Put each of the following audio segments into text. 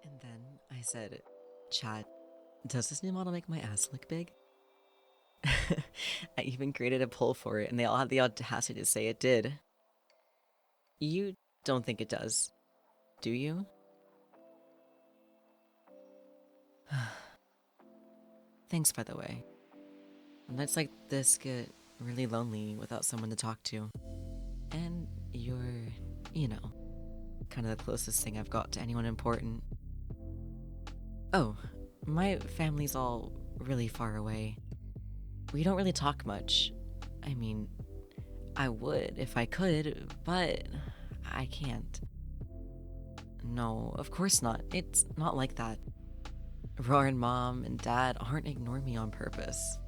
And then I said, "Chat, does this new model make my ass look big?" I even created a poll for it, and they all had the audacity to say it did. You don't think it does, do you? Thanks, by the way. Nights like this get really lonely without someone to talk to. And you're, you know, kind of the closest thing I've got to anyone important. Oh, my family's all really far away. We don't really talk much. I mean, I would if I could, but I can't. No, of course not. It's not like that. Roarin' mom and dad aren't ignoring me on purpose.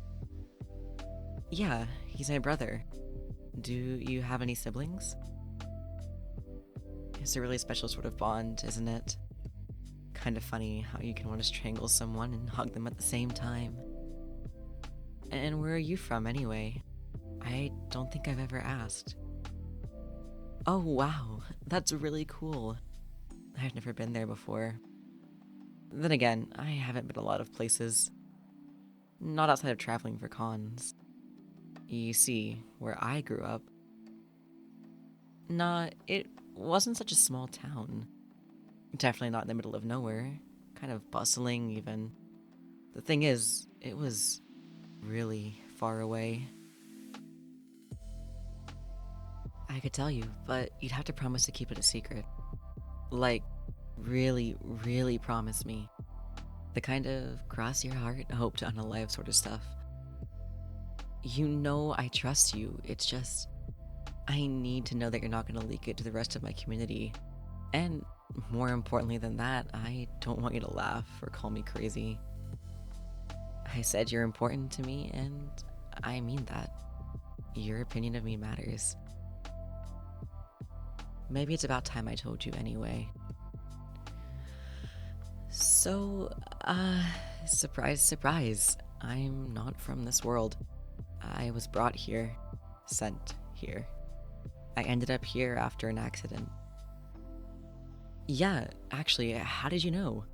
Yeah, he's my brother. Do you have any siblings? It's a really special sort of bond, isn't it? Kind of funny how you can want to strangle someone and hug them at the same time. And where are you from, anyway? I don't think I've ever asked. Oh, wow, that's really cool. I've never been there before. Then again, I haven't been a lot of places. Not outside of traveling for cons. You see, where I grew up, nah, it wasn't such a small town. Definitely not in the middle of nowhere. Kind of bustling, even. The thing is, it was really far away. I could tell you, but you'd have to promise to keep it a secret. Like, really, really promise me. The kind of cross your heart, hope to unalive sort of stuff. You know I trust you, it's just, I need to know that you're not gonna leak it to the rest of my community. And more importantly than that, I don't want you to laugh or call me crazy. I said you're important to me, and I mean that. Your opinion of me matters. Maybe it's about time I told you anyway. So, surprise, surprise, I'm not from this world. I was brought here, sent here. I ended up here after an accident. Yeah, actually, how did you know?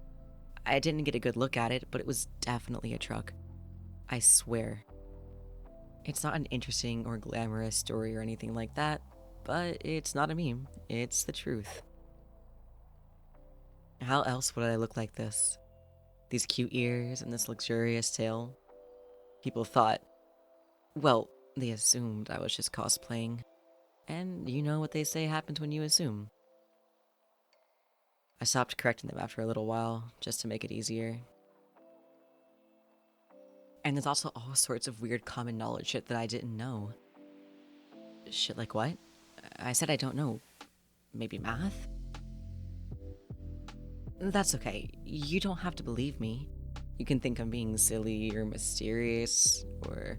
I didn't get a good look at it, but it was definitely a truck. I swear. It's not an interesting or glamorous story or anything like that, but it's not a meme, it's the truth. How else would I look like this? These cute ears and this luxurious tail? People thought, well, they assumed I was just cosplaying. And you know what they say happens when you assume. I stopped correcting them after a little while, just to make it easier. And there's also all sorts of weird common knowledge shit that I didn't know. Shit like what? I said I don't know. Maybe math? That's okay. You don't have to believe me. You can think I'm being silly or mysterious or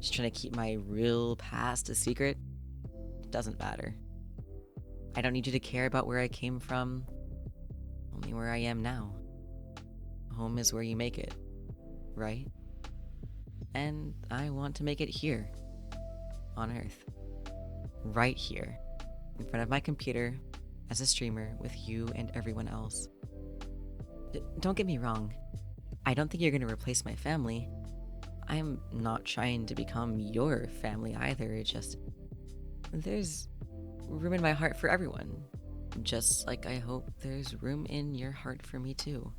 just trying to keep my real past a secret. It doesn't matter. I don't need you to care about where I came from, only where I am now. Home is where you make it, right? And I want to make it here, on Earth. Right here, in front of my computer, as a streamer with you and everyone else. Don't get me wrong, I don't think you're gonna replace my family. I'm not trying to become your family either, it's just, there's room in my heart for everyone. Just like I hope there's room in your heart for me too.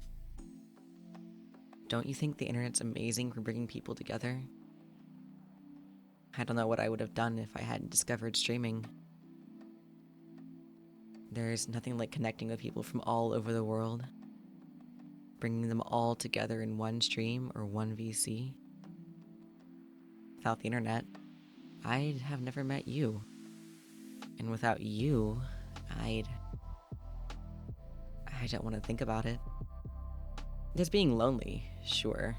Don't you think the internet's amazing for bringing people together? I don't know what I would have done if I hadn't discovered streaming. There's nothing like connecting with people from all over the world. Bringing them all together in one stream or one VC. Without the internet, I'd have never met you. And without you, I don't want to think about it. There's being lonely, sure.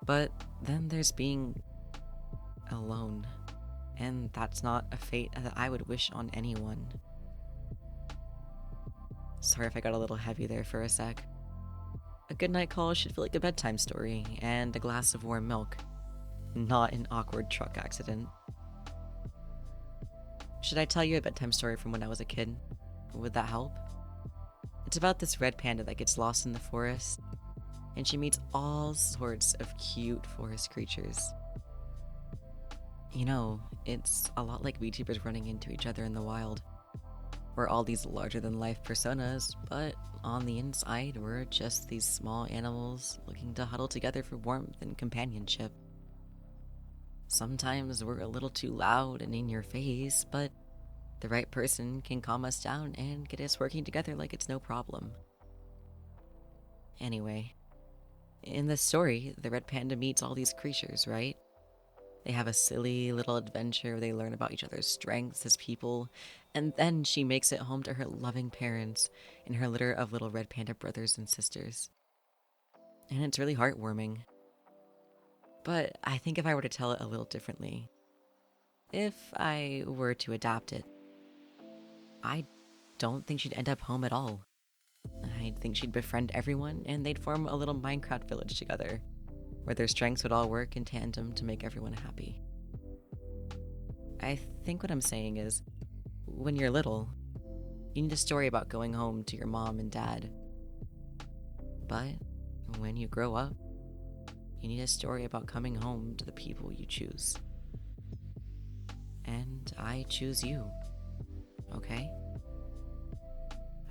But then there's being alone. And that's not a fate that I would wish on anyone. Sorry if I got a little heavy there for a sec. A goodnight call should feel like a bedtime story and a glass of warm milk, not an awkward truck accident. Should I tell you a bedtime story from when I was a kid? Would that help? It's about this red panda that gets lost in the forest, and she meets all sorts of cute forest creatures. You know, it's a lot like VTubers running into each other in the wild. We're all these larger-than-life personas, but on the inside, we're just these small animals looking to huddle together for warmth and companionship. Sometimes we're a little too loud and in your face, but the right person can calm us down and get us working together like it's no problem. Anyway, in the story, the red panda meets all these creatures, right? They have a silly little adventure where they learn about each other's strengths as people, and then she makes it home to her loving parents and her litter of little red panda brothers and sisters. And it's really heartwarming. But I think if I were to tell it a little differently, if I were to adapt it, I don't think she'd end up home at all. I think she'd befriend everyone and they'd form a little Minecraft village together, where their strengths would all work in tandem to make everyone happy. I think what I'm saying is, when you're little, you need a story about going home to your mom and dad. But when you grow up, you need a story about coming home to the people you choose. And I choose you, okay?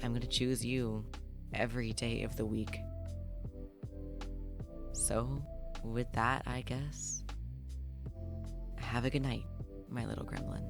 I'm gonna choose you every day of the week. So, with that, I guess, have a good night, my little gremlin.